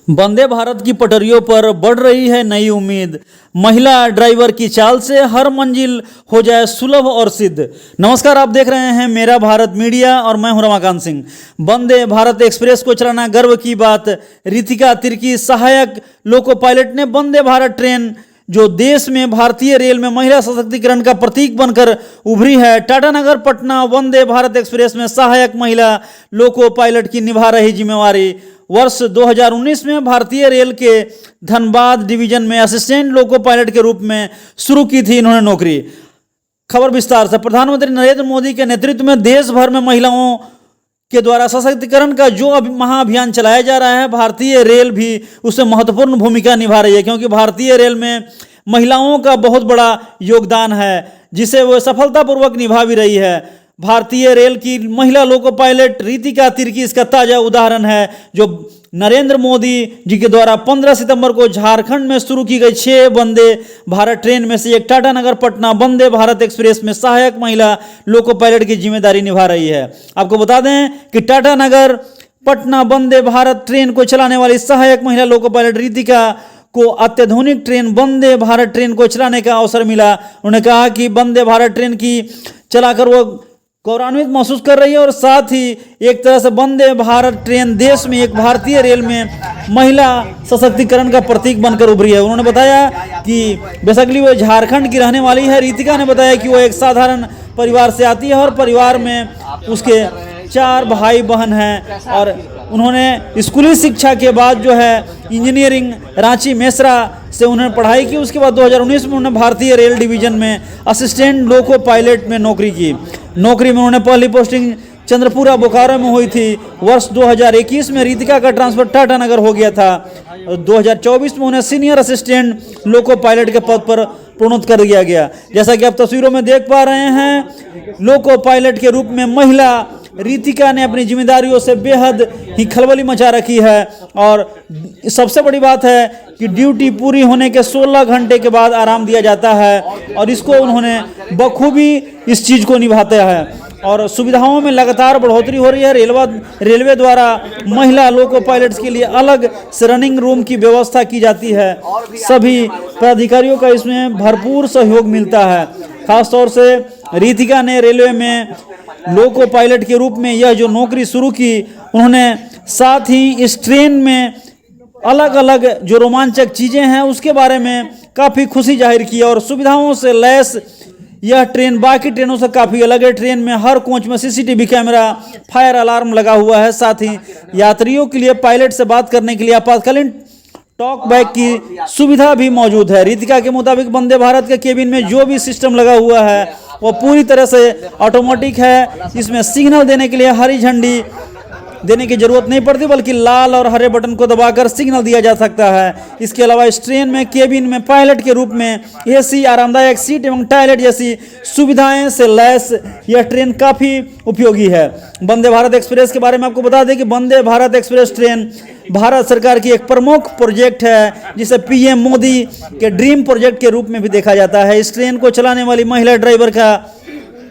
वंदे भारत की पटरियों पर बढ़ रही है नई उम्मीद। महिला ड्राइवर की चाल से हर मंजिल हो जाए सुलभ और सिद्ध। नमस्कार, आप देख रहे हैं मेरा भारत मीडिया और मैं हूं रमाकांत सिंह। वंदे भारत एक्सप्रेस को चलाना गर्व की बात। रितिका तिर्की सहायक लोको पायलट ने वंदे भारत ट्रेन जो देश में भारतीय रेल में महिला सशक्तिकरण का प्रतीक बनकर उभरी है, टाटानगर पटना वंदे भारत एक्सप्रेस में सहायक महिला लोको पायलट की निभा रही जिम्मेवारी। वर्ष 2019 में भारतीय रेल के धनबाद डिवीजन में असिस्टेंट लोको पायलट के रूप में शुरू की थी इन्होंने नौकरी। खबर विस्तार से। प्रधानमंत्री नरेंद्र मोदी के नेतृत्व में देश भर में महिलाओं के द्वारा सशक्तिकरण का जो महाअभियान चलाया जा रहा है, भारतीय रेल भी उसमें महत्वपूर्ण भूमिका निभा रही है, क्योंकि भारतीय रेल में महिलाओं का बहुत बड़ा योगदान है जिसे वो सफलतापूर्वक निभा भी रही है। भारतीय रेल की महिला लोको पायलट रितिका तिर्की इसका ताजा उदाहरण है, जो नरेंद्र मोदी जी के द्वारा 15 सितंबर को झारखंड में शुरू की गई 6 वंदे भारत ट्रेन में से एक टाटानगर पटना वंदे भारत एक्सप्रेस में सहायक महिला लोको पायलट की जिम्मेदारी निभा रही है। आपको बता दें कि टाटानगर पटना वंदे भारत ट्रेन को चलाने वाली सहायक महिला लोको पायलट रितिका को अत्याधुनिक ट्रेन वंदे भारत ट्रेन को चलाने का अवसर मिला। उन्होंने कहा कि वंदे भारत ट्रेन की चलाकर वो गौरवान्वित महसूस कर रही है और साथ ही एक तरह से वंदे भारत ट्रेन देश में एक भारतीय रेल में महिला सशक्तिकरण का प्रतीक बनकर उभरी है। उन्होंने बताया कि बेसिकली वो झारखंड की रहने वाली है। रितिका ने बताया कि वो एक साधारण परिवार से आती है और परिवार में उसके 4 भाई बहन हैं और उन्होंने स्कूली शिक्षा के बाद जो है इंजीनियरिंग रांची मेसरा से उन्होंने पढ़ाई की। उसके बाद 2019 में उन्होंने भारतीय रेल डिवीजन में असिस्टेंट लोको पायलट में नौकरी की। नौकरी में उन्होंने पहली पोस्टिंग चंद्रपुरा बोकारो में हुई थी। वर्ष 2021 में रितिका का ट्रांसफर टाटानगर हो गया था। 2024 में उन्हें सीनियर असिस्टेंट लोको पायलट के पद पर प्रोन्नत कर दिया गया। जैसा कि आप तस्वीरों में देख पा रहे हैं, लोको पायलट के रूप में महिला रितिका ने अपनी जिम्मेदारियों से बेहद ही खलबली मचा रखी है और सबसे बड़ी बात है कि ड्यूटी पूरी होने के 16 घंटे के बाद आराम दिया जाता है और इसको उन्होंने बखूबी इस चीज़ को निभाते हैं और सुविधाओं में लगातार बढ़ोतरी हो रही है। रेलवे द्वारा महिला लोको पायलट्स के लिए अलग से रनिंग रूम की व्यवस्था की जाती है। सभी पदाधिकारियों का इसमें भरपूर सहयोग मिलता है। खासतौर से रितिका ने रेलवे में लोको पायलट के रूप में यह जो नौकरी शुरू की, उन्होंने साथ ही इस ट्रेन में अलग अलग जो रोमांचक चीज़ें हैं उसके बारे में काफ़ी खुशी जाहिर की और सुविधाओं से लैस यह ट्रेन बाकी ट्रेनों से काफ़ी अलग है। ट्रेन में हर कोच में सीसीटीवी कैमरा, फायर अलार्म लगा हुआ है। साथ ही यात्रियों के लिए पायलट से बात करने के लिए आपातकालीन टॉक बैक की सुविधा भी मौजूद है। रितिका के मुताबिक वंदे भारत के केबिन में जो भी सिस्टम लगा हुआ है वो पूरी तरह से ऑटोमेटिक है। इसमें सिग्नल देने के लिए हरी झंडी देने की जरूरत नहीं पड़ती, बल्कि लाल और हरे बटन को दबाकर सिग्नल दिया जा सकता है। इसके अलावा इस ट्रेन में केबिन में पायलट के रूप में एसी, आरामदायक सीट एवं टॉयलेट जैसी सुविधाएं से लैस यह ट्रेन काफ़ी उपयोगी है। वंदे भारत एक्सप्रेस के बारे में आपको बता दें कि वंदे भारत एक्सप्रेस ट्रेन भारत सरकार की एक प्रमुख प्रोजेक्ट है जिसे पीएम मोदी के ड्रीम प्रोजेक्ट के रूप में भी देखा जाता है। इस ट्रेन को चलाने वाली महिला ड्राइवर का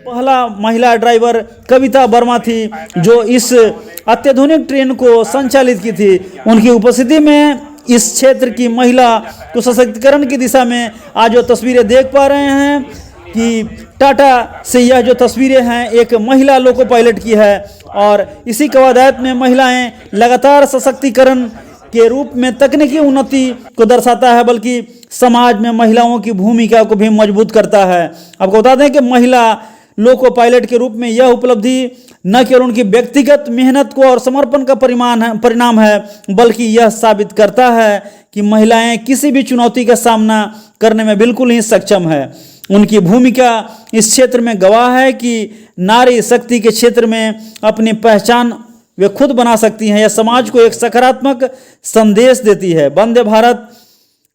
पहला महिला ड्राइवर कविता वर्मा थी, जो इस अत्याधुनिक ट्रेन को संचालित की थी। उनकी उपस्थिति में इस क्षेत्र की महिला को सशक्तिकरण की दिशा में आज जो तस्वीरें देख पा रहे हैं कि टाटा से यह जो तस्वीरें हैं एक महिला लोको पायलट की है और इसी कवायद में महिलाएं लगातार सशक्तिकरण के रूप में तकनीकी उन्नति को दर्शाता है, बल्कि समाज में महिलाओं की भूमिका को भी मजबूत करता है। आपको बता दें कि महिला लोको पायलट के रूप में यह उपलब्धि न केवल उनकी व्यक्तिगत मेहनत को और समर्पण का परिणाम है, बल्कि यह साबित करता है कि महिलाएं किसी भी चुनौती का सामना करने में बिल्कुल ही सक्षम है। उनकी भूमिका इस क्षेत्र में गवाह है कि नारी शक्ति के क्षेत्र में अपनी पहचान वे खुद बना सकती हैं। यह समाज को एक सकारात्मक संदेश देती है। वंदे भारत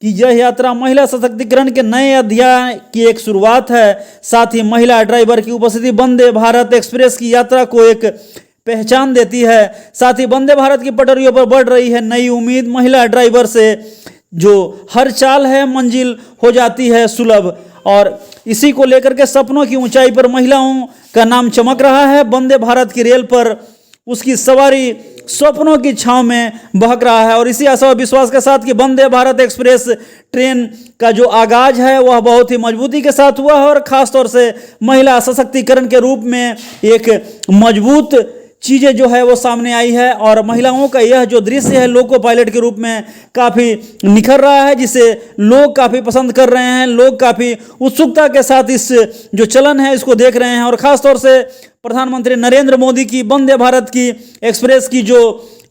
कि यह यात्रा महिला सशक्तिकरण के नए अध्याय की एक शुरुआत है। साथ ही महिला ड्राइवर की उपस्थिति वंदे भारत एक्सप्रेस की यात्रा को एक पहचान देती है। साथ ही वंदे भारत की पटरियों पर बढ़ रही है नई उम्मीद। महिला ड्राइवर से जो हर चाल है मंजिल हो जाती है सुलभ और इसी को लेकर के सपनों की ऊंचाई पर महिलाओं का नाम चमक रहा है। वंदे भारत की रेल पर उसकी सवारी स्वप्नों की छांव में बहक रहा है। और इसी आशा और विश्वास के साथ कि वंदे भारत एक्सप्रेस ट्रेन का जो आगाज है वह बहुत ही मजबूती के साथ हुआ है और ख़ास तौर से महिला सशक्तिकरण के रूप में एक मजबूत चीज़ें जो है वो सामने आई है। और महिलाओं का यह जो दृश्य है लोको पायलट के रूप में काफ़ी निखर रहा है, जिसे लोग काफ़ी पसंद कर रहे हैं। लोग काफ़ी उत्सुकता के साथ इस जो चलन है इसको देख रहे हैं। और ख़ास तौर से प्रधानमंत्री नरेंद्र मोदी की वंदे भारत की एक्सप्रेस की जो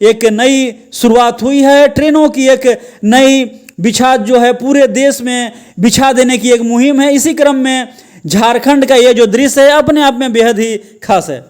एक नई शुरुआत हुई है, ट्रेनों की एक नई बिछात जो है पूरे देश में बिछा देने की एक मुहिम है। इसी क्रम में झारखंड का ये जो दृश्य है अपने आप में बेहद ही खास है।